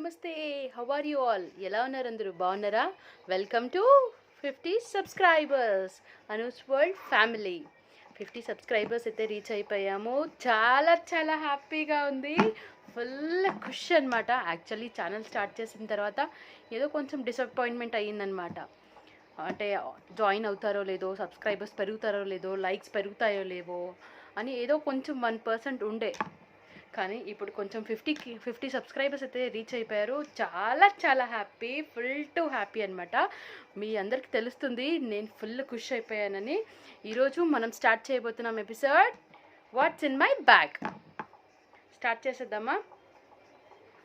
నమస్తే, how are you all? ఎలా ఉన్నారు అందరూ? బాగున్నారా? Welcome to 50 subscribers Anu's world family. 50 subscribers అయితే రీచ్ అయిపోయాము. చాలా చాలా హ్యాపీగా ఉంది, ఫుల్ ఖుష్ అనమాట. యాక్చువల్లీ ఛానల్ స్టార్ట్ చేసిన తర్వాత ఏదో కొంచెం డిసప్పాయింట్మెంట్ అయ్యిందనమాట. అంటే జాయిన్ అవుతారో లేదో, సబ్స్క్రైబర్స్ పెరుగుతారో లేదో, లైక్స్ పెరుగుతాయో లేవో అని ఏదో కొంచెం 1% ఉండే. కానీ ఇప్పుడు కొంచెం 50 సబ్స్క్రైబర్స్ అయితే రీచ్ అయిపోయారు. చాలా చాలా హ్యాపీ, ఫుల్ టు హ్యాపీ అనమాట. మీ అందరికి తెలుస్తుంది నేను ఫుల్ ఖుష్ అయిపోయానని. ఈరోజు మనం స్టార్ట్ చేయబోతున్నాం episode what's in my bag. Start చేసేద్దామా?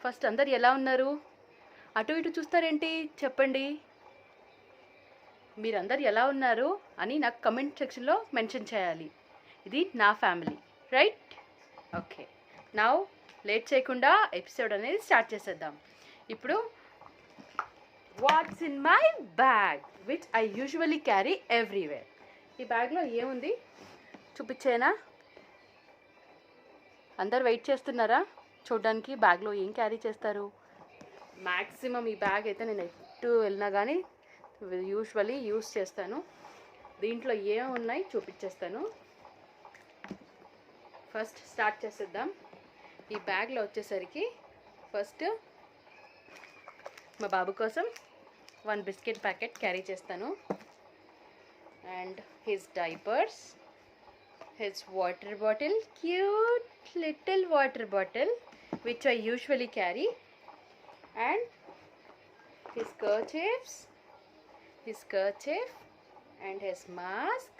ఫస్ట్ అందరు ఎలా ఉన్నారు? అటు ఇటు చూస్తారేంటి? చెప్పండి, మీరందరు ఎలా ఉన్నారు అని నాకు కమెంట్ సెక్షన్లో మెన్షన్ చేయాలి. ఇది నా family, right? Okay, now late చేయకుండా ఎపిసోడ్ అనేది స్టార్ట్ చేసేద్దాం. ఇప్పుడు watts in my bag which I usually carry everywhere. ఈ బ్యాగ్లో ఏముంది చూపించేనా? అందరు వెయిట్ చేస్తున్నారా చూడడానికి బ్యాగ్లో ఏం క్యారీ చేస్తారు? మ్యాక్సిమం ఈ బ్యాగ్ అయితే నేను ఎటు వెళ్ళినా కానీ యూజువలీ యూస్ చేస్తాను. దీంట్లో ఏమున్నాయి చూపించేస్తాను. ఫస్ట్ స్టార్ట్ చేసేద్దాం. ఈ బ్యాగ్లో వచ్చేసరికి ఫస్ట్ మా బాబు కోసం 1 బిస్కెట్ ప్యాకెట్ క్యారీ చేస్తాను. And his diapers, his water bottle, cute little water bottle which I usually carry. And his kerchief and his mask.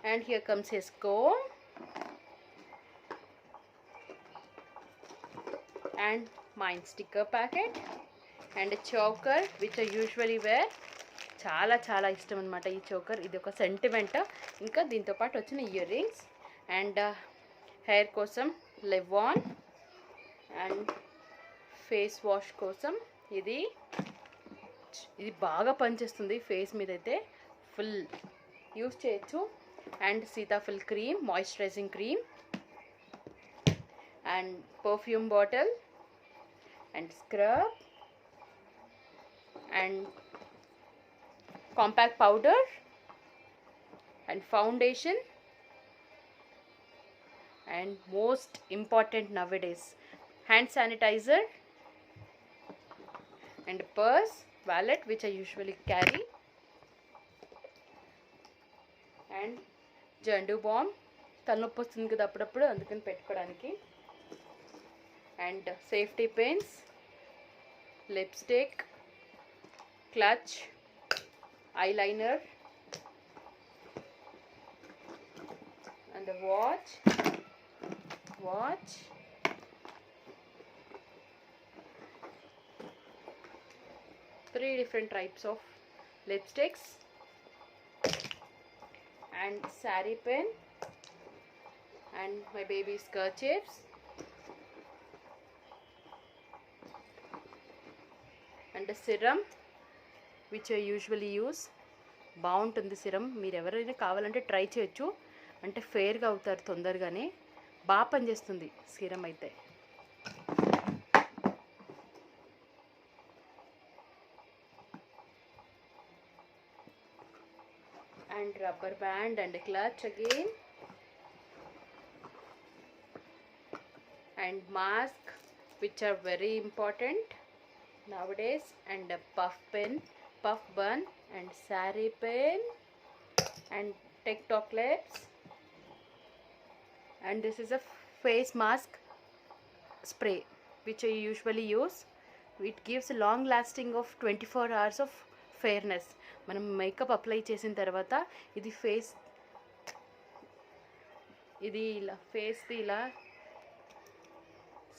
And here comes his comb and mine sticker packet and a choker which I usually wear. చాలా చాలా ఇష్టం అనమాట ఈ choker. ఇది ఒక sentiment. ఇంకా దీంతో పాటు వచ్చిన ఇయర్ రింగ్స్ అండ్ హెయిర్ కోసం లెవాన్ అండ్ ఫేస్ వాష్ కోసం ఇది బాగా పనిచేస్తుంది ఫేస్ మీద, అయితే ఫుల్ యూస్ చేయొచ్చు. And Sitaphal cream, moisturising cream and perfume bottle and scrub and compact powder and foundation and most important nowadays hand sanitizer and purse, wallet which I usually carry and Zandu balm. తలనొప్పి వస్తుంది కదా అప్పుడప్పుడు, అందుకని పెట్టుకోవడానికి. And safety pins, lipstick, clutch, eyeliner and a watch 3 different types of lipsticks and saree pin and my baby's kerchiefs and a serum which I usually use. బాగుంటుంది serum, మీరు ఎవరైనా కావాలంటే ట్రై చేయొచ్చు. అంటే ఫేర్గా అవుతారు తొందరగానే, బాగా పనిచేస్తుంది సిరం అయితే. And rubber band and clutch again and mask which are very important nowadays and a puff bun and saree pin and TikTok clips. And this is a face mask spray which I usually use. It gives a long lasting of 24 hours of fairness. మనం makeup apply చేసిన తర్వాత ఇది ఇలా ఫేస్ది ఇలా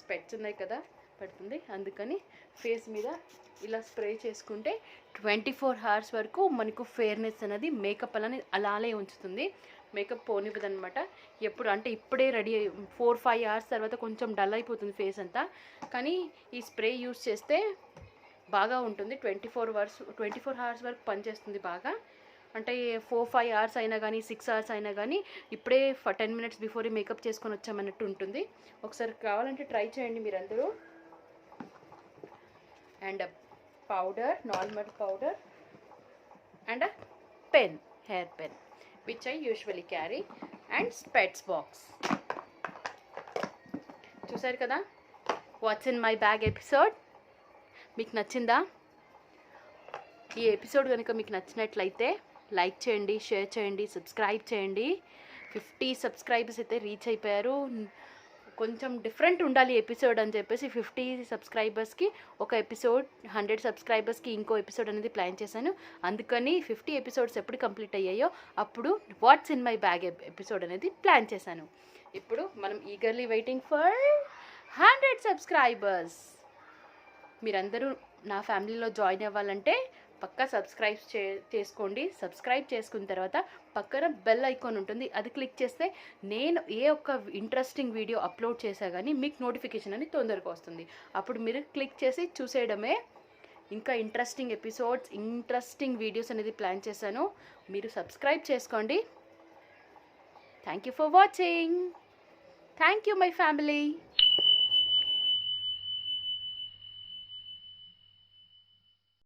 స్పెట్స్ ఉన్నాయి కదా పడుతుంది, అందుకని ఫేస్ మీద ఇలా స్ప్రే చేసుకుంటే 24 hours వరకు మనకు ఫేర్నెస్ అనేది మేకప్ అనేది అలానే ఉంచుతుంది. మేకప్ పోనివ్వదు అనమాట. ఎప్పుడు అంటే ఇప్పుడే రెడీ 4-5 hours తర్వాత కొంచెం డల్ అయిపోతుంది ఫేస్ అంతా, కానీ ఈ స్ప్రే యూస్ చేస్తే బాగా ఉంటుంది. 24 hours వరకు పనిచేస్తుంది బాగా. అంటే 4-5 hours అయినా కానీ 6 hours అయినా కానీ ఇప్పుడే 10 minutes బిఫోర్ మేకప్ చేసుకొని వచ్చామన్నట్టు ఉంటుంది. ఒకసారి కావాలంటే ట్రై చేయండి మీరందరూ. and a powder, normal powder, and a pen, hair pen, which I usually carry, and specs box. చూసారు కదా watts in my bag episode. మీకు నచ్చిందా? ఈ ఎపిసోడ్ కనుక మీకు నచ్చినట్లయితే లైక్ చేయండి, షేర్ చేయండి, సబ్స్క్రైబ్ చేయండి. 50 సబ్స్క్రైబర్స్ అయితే రీచ్ అయిపోయారు. కొంచెం డిఫరెంట్ ఉండాలి ఎపిసోడ్ అని చెప్పేసి 50 సబ్స్క్రైబర్స్కి ఒక ఎపిసోడ్, 100 సబ్స్క్రైబర్స్కి ఇంకో ఎపిసోడ్ అనేది ప్లాన్ చేశాను. అందుకని 50 ఎపిసోడ్స్ ఎప్పుడు కంప్లీట్ అయ్యాయో అప్పుడు watts in my bag episode అనేది ప్లాన్ చేశాను. ఇప్పుడు మనం ఈగర్లీ వెయిటింగ్ ఫర్ 100 సబ్స్క్రైబర్స్. మీరందరూ నా ఫ్యామిలీలో జాయిన్ అవ్వాలంటే పక్కా చేసుకోండి. సబ్స్క్రైబ్ చేసుకున్న తర్వాత పక్కన బెల్ ఐకాన్ ఉంటుంది, అది క్లిక్ చేస్తే నేను ఏ ఒక్క ఇంట్రెస్టింగ్ వీడియో అప్లోడ్ చేసా కానీ మీకు నోటిఫికేషన్ అని తొందరగా వస్తుంది. అప్పుడు మీరు క్లిక్ చేసి చూసేయడమే. ఇంకా ఇంట్రెస్టింగ్ ఎపిసోడ్స్, ఇంట్రెస్టింగ్ వీడియోస్ అనేది ప్లాన్ చేశాను. మీరు సబ్స్క్రైబ్ చేసుకోండి. Thank you for watching. Thank you my family.